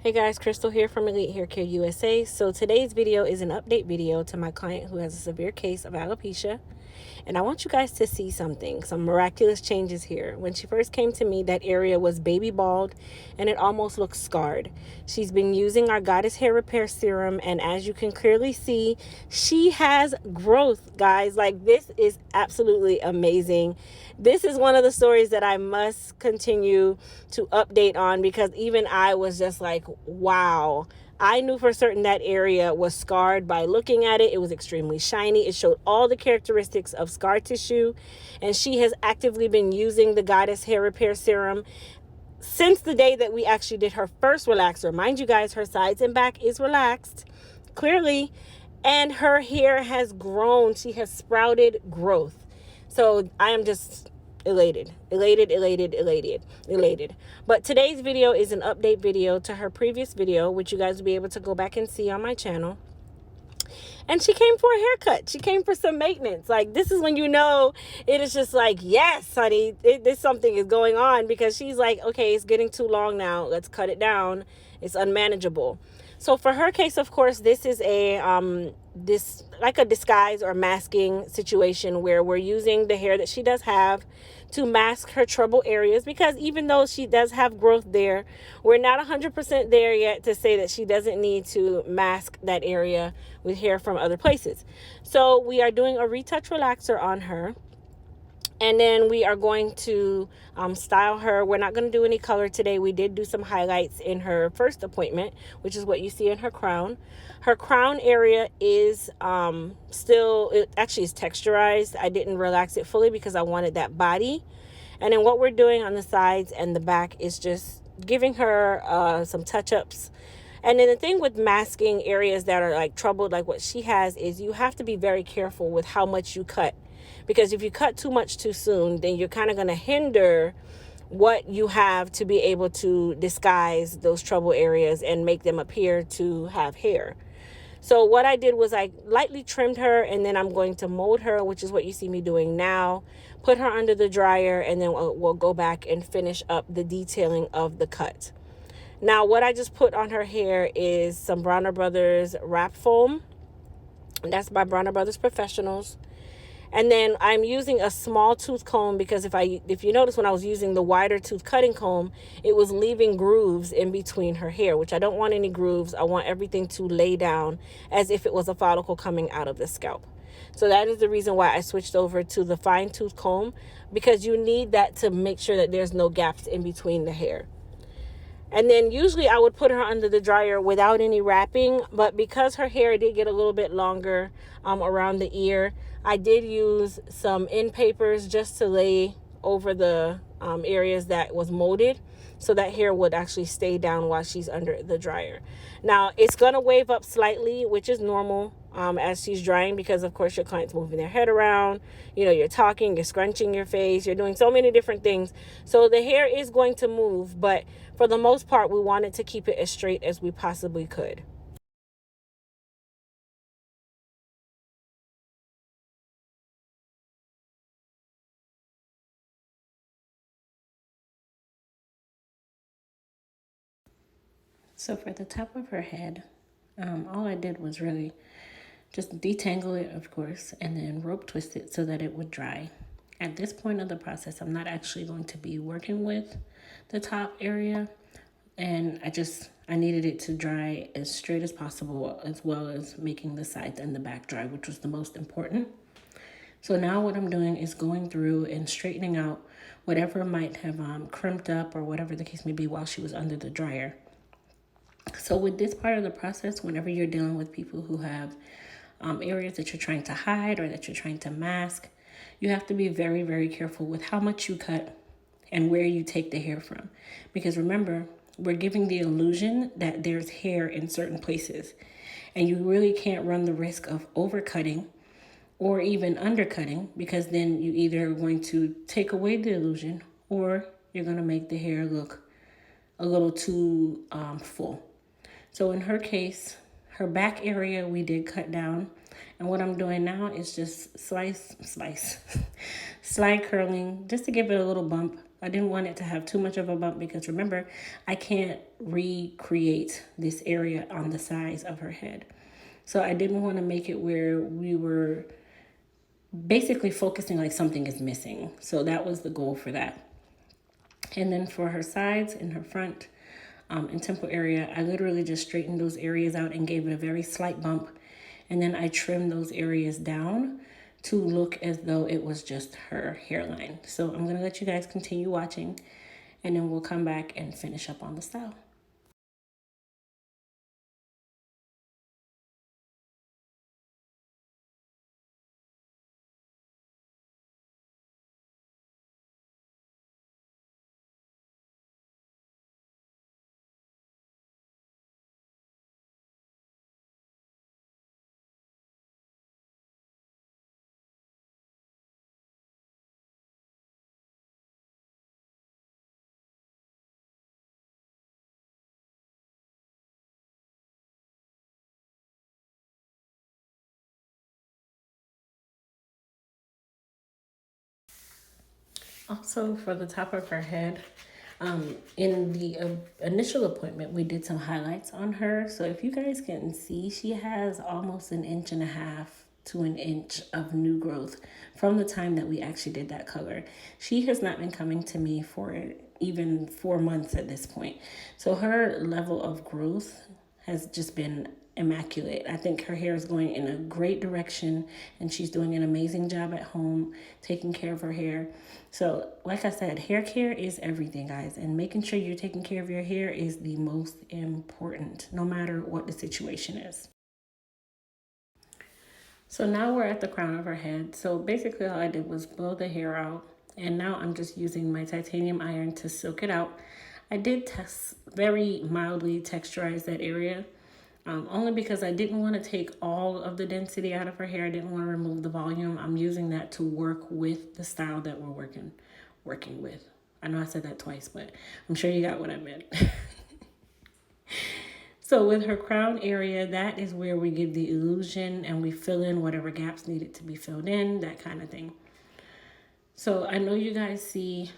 Hey guys, Crystal here from Elite Hair Care USA. So today's video is an update video to my client who has a severe case of alopecia. And I want you guys to see some miraculous changes here. When she first came to me, that area was baby bald and it almost looks scarred. She's been using our Goddess Hair Repair Serum, and as you can clearly see, she has growth, guys. Like, this is absolutely amazing. This is one of the stories that I must continue to update on, because even I was just like, wow. I knew for certain that area was scarred by looking at it. It was extremely shiny. It showed all the characteristics of scar tissue. And she has actively been using the Goddess Hair Repair Serum since the day that we actually did her first relaxer. Mind you guys, her sides and back is relaxed, clearly. And her hair has grown. She has sprouted growth. So I am just elated. But today's video is an update video to her previous video, which you guys will be able to go back and see on my channel. And she came for a haircut. She came for some maintenance. Like, this is when you know it is just like, yes, honey, this something is going on, because she's like, okay, it's getting too long now. Let's cut it down. It's unmanageable. So for her case, of course, this is like a disguise or masking situation where we're using the hair that she does have to mask her trouble areas, because even though she does have growth there, we're not 100% there yet to say that she doesn't need to mask that area with hair from other places. So we are doing a retouch relaxer on her. And then we are going to style her. We're not going to do any color today. We did do some highlights in her first appointment, which is what you see in her crown. Her crown area is it actually is texturized. I didn't relax it fully because I wanted that body. And then what we're doing on the sides and the back is just giving her some touch-ups. And then the thing with masking areas that are like troubled, like what she has, is you have to be very careful with how much you cut. Because if you cut too much too soon, then you're kind of going to hinder what you have to be able to disguise those trouble areas and make them appear to have hair. So what I did was I lightly trimmed her, and then I'm going to mold her, which is what you see me doing now. Put her under the dryer, and then we'll go back and finish up the detailing of the cut. Now, what I just put on her hair is some Bronner Brothers wrap foam. That's by Bronner Brothers Professionals. And then I'm using a small tooth comb, because if you notice, when I was using the wider tooth cutting comb, it was leaving grooves in between her hair, which I don't want any grooves. I want everything to lay down as if it was a follicle coming out of the scalp. So that is the reason why I switched over to the fine tooth comb, because you need that to make sure that there's no gaps in between the hair. And then usually I would put her under the dryer without any wrapping, but because her hair did get a little bit longer around the ear, I did use some end papers just to lay over the areas that was molded, so that hair would actually stay down while she's under the dryer. Now, it's going to wave up slightly, which is normal as she's drying, because of course your client's moving their head around, you're talking, you're scrunching your face, you're doing so many different things. So the hair is going to move, but for the most part, we wanted to keep it as straight as we possibly could. So for the top of her head, all I did was really just detangle it, of course, and then rope twist it so that it would dry. At this point of the process, I'm not actually going to be working with the top area, and I needed it to dry as straight as possible, as well as making the sides and the back dry, which was the most important. So now what I'm doing is going through and straightening out whatever might have crimped up or whatever the case may be while she was under the dryer. So with this part of the process, whenever you're dealing with people who have areas that you're trying to hide or that you're trying to mask, you have to be very, very careful with how much you cut and where you take the hair from. Because remember, we're giving the illusion that there's hair in certain places, and you really can't run the risk of overcutting or even undercutting, because then you either are going to take away the illusion or you're going to make the hair look a little too full. So in her case, her back area we did cut down, and what I'm doing now is just slide curling, just to give it a little bump, I didn't want it to have too much of a bump because remember, I can't recreate this area on the sides of her head. So I didn't want to make it where we were basically focusing like something is missing. So that was the goal for that. And then for her sides and her front and temple area, I literally just straightened those areas out and gave it a very slight bump. And then I trimmed those areas down to look as though it was just her hairline. So I'm going to let you guys continue watching, and then we'll come back and finish up on the style. Also, for the top of her head, in the initial appointment, we did some highlights on her. So if you guys can see, she has almost 1.5 inches to 1 inch of new growth from the time that we actually did that color. She has not been coming to me for even 4 months at this point. So her level of growth has just been immaculate. I think her hair is going in a great direction, and she's doing an amazing job at home taking care of her hair. So like I said, hair care is everything, guys, and making sure you're taking care of your hair is the most important, no matter what the situation is. So now we're at the crown of her head. So basically all I did was blow the hair out, and now I'm just using my titanium iron to silk it out. I did very mildly texturize that area, only because I didn't want to take all of the density out of her hair. I didn't want to remove the volume. I'm using that to work with the style that we're working with. I know I said that twice, but I'm sure you got what I meant. So with her crown area, that is where we give the illusion and we fill in whatever gaps needed to be filled in, that kind of thing. So I know you guys see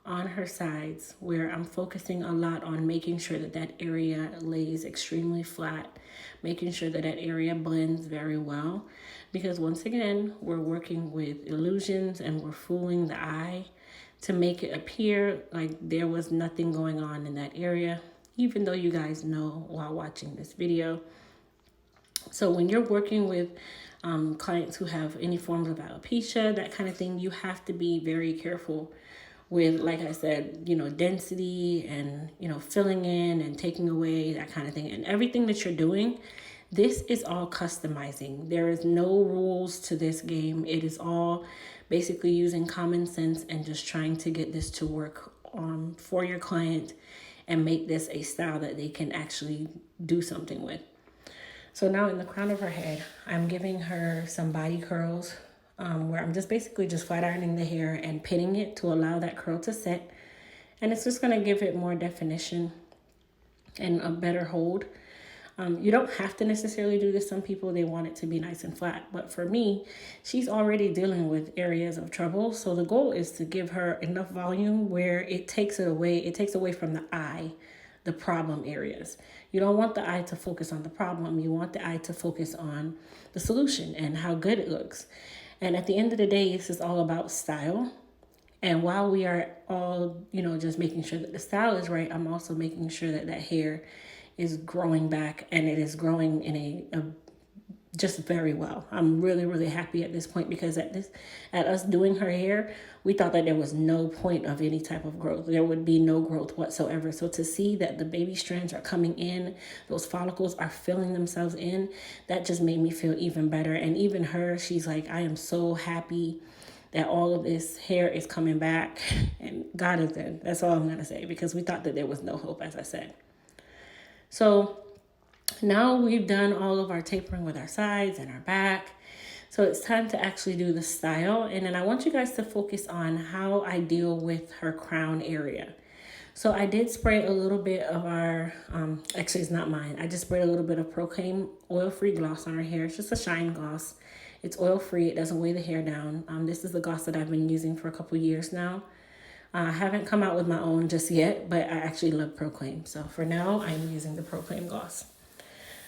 on her sides where I'm focusing a lot on making sure that that area lays extremely flat, making sure that that area blends very well, because once again, we're working with illusions and we're fooling the eye to make it appear like there was nothing going on in that area, even though you guys know while watching this video. So when you're working with clients who have any forms of alopecia, that kind of thing, you have to be very careful with, like I said, density and, filling in and taking away, that kind of thing. And everything that you're doing, this is all customizing. There is no rules to this game. It is all basically using common sense and just trying to get this to work for your client and make this a style that they can actually do something with. So now in the crown of her head, I'm giving her some body curls where I'm just basically just flat ironing the hair and pinning it to allow that curl to set. And it's just going to give it more definition and a better hold. You don't have to necessarily do this. Some people, they want it to be nice and flat. But for me, she's already dealing with areas of trouble. So the goal is to give her enough volume where it takes it away. It takes away from the eye, the problem areas. You don't want the eye to focus on the problem. You want the eye to focus on the solution and how good it looks. And at the end of the day, this is all about style. And while we are all, just making sure that the style is right, I'm also making sure that that hair is growing back, and it is growing in a just very well. I'm really, really happy at this point, because at us doing her hair, we thought that there was no point of any type of growth. There would be no growth whatsoever. So to see that the baby strands are coming in, those follicles are filling themselves in, that just made me feel even better. And even her, she's like, I am so happy that all of this hair is coming back, and God is good. That's all I'm going to say, because we thought that there was no hope, as I said. So now we've done all of our tapering with our sides and our back. So it's time to actually do the style. And then I want you guys to focus on how I deal with her crown area. So I did spray a little bit of our, actually it's not mine. I just sprayed a little bit of Proclaim oil-free gloss on her hair. It's just a shine gloss. It's oil-free. It doesn't weigh the hair down. This is the gloss that I've been using for a couple years now. I haven't come out with my own just yet, but I actually love Proclaim. So for now, I'm using the Proclaim gloss.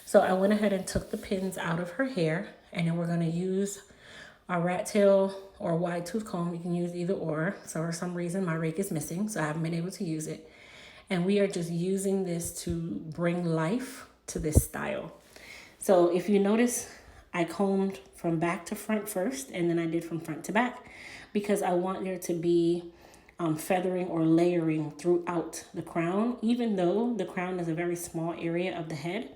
So I went ahead and took the pins out of her hair, and then we're going to use our rat tail or wide tooth comb. You can use either or. So for some reason, my rake is missing, so I haven't been able to use it. And we are just using this to bring life to this style. So if you notice, I combed from back to front first, and then I did from front to back, because I want there to be feathering or layering throughout the crown. Even though the crown is a very small area of the head,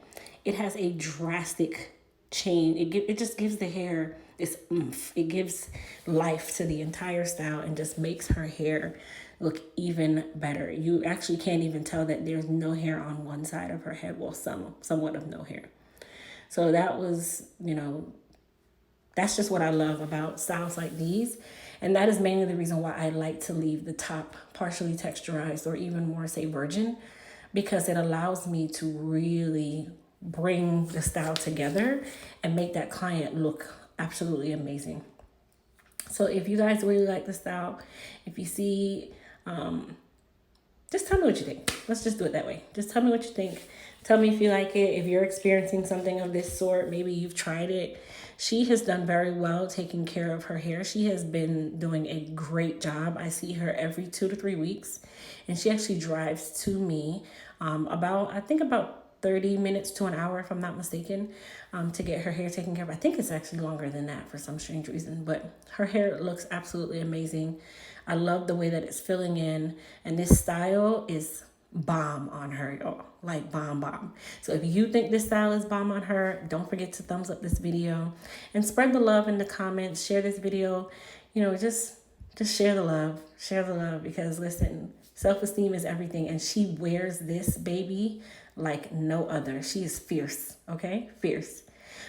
it has a drastic change. It just gives the hair this oomph. It gives life to the entire style and just makes her hair look even better. You actually can't even tell that there's no hair on one side of her head. Well, somewhat of no hair. So that was, that's just what I love about styles like these. And that is mainly the reason why I like to leave the top partially texturized or even more, say, virgin, because it allows me to really bring the style together and make that client look absolutely amazing. So if you guys really like the style, if you see, just tell me what you think. Let's just do it that way. Just tell me what you think. Tell me if you like it. If you're experiencing something of this sort, maybe you've tried it. She has done very well taking care of her hair. She has been doing a great job. I see her every 2 to 3 weeks, and she actually drives to me about 30 minutes to an hour, if I'm not mistaken, to get her hair taken care of. I think it's actually longer than that for some strange reason, but her hair looks absolutely amazing. I love the way that it's filling in, and this style is bomb on her, y'all. Like bomb. So if you think this style is bomb on her, don't forget to thumbs up this video and spread the love in the comments. Share this video. Just share the love, because listen, self-esteem is everything, and she wears this baby like no other. She is fierce, okay? Fierce.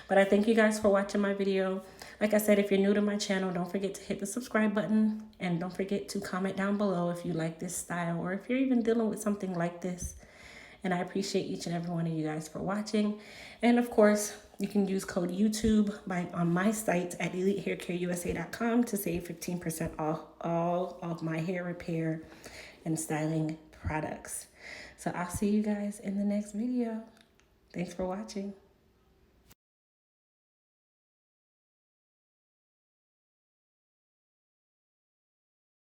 But I thank you guys for watching my video. Like I said, if you're new to my channel, don't forget to hit the subscribe button, and don't forget to comment down below if you like this style or if you're even dealing with something like this. And I appreciate each and every one of you guys for watching. And of course, you can use code YouTube on my site at elitehaircareusa.com to save 15% off all of my hair repair and styling products. So I'll see you guys in the next video. Thanks for watching.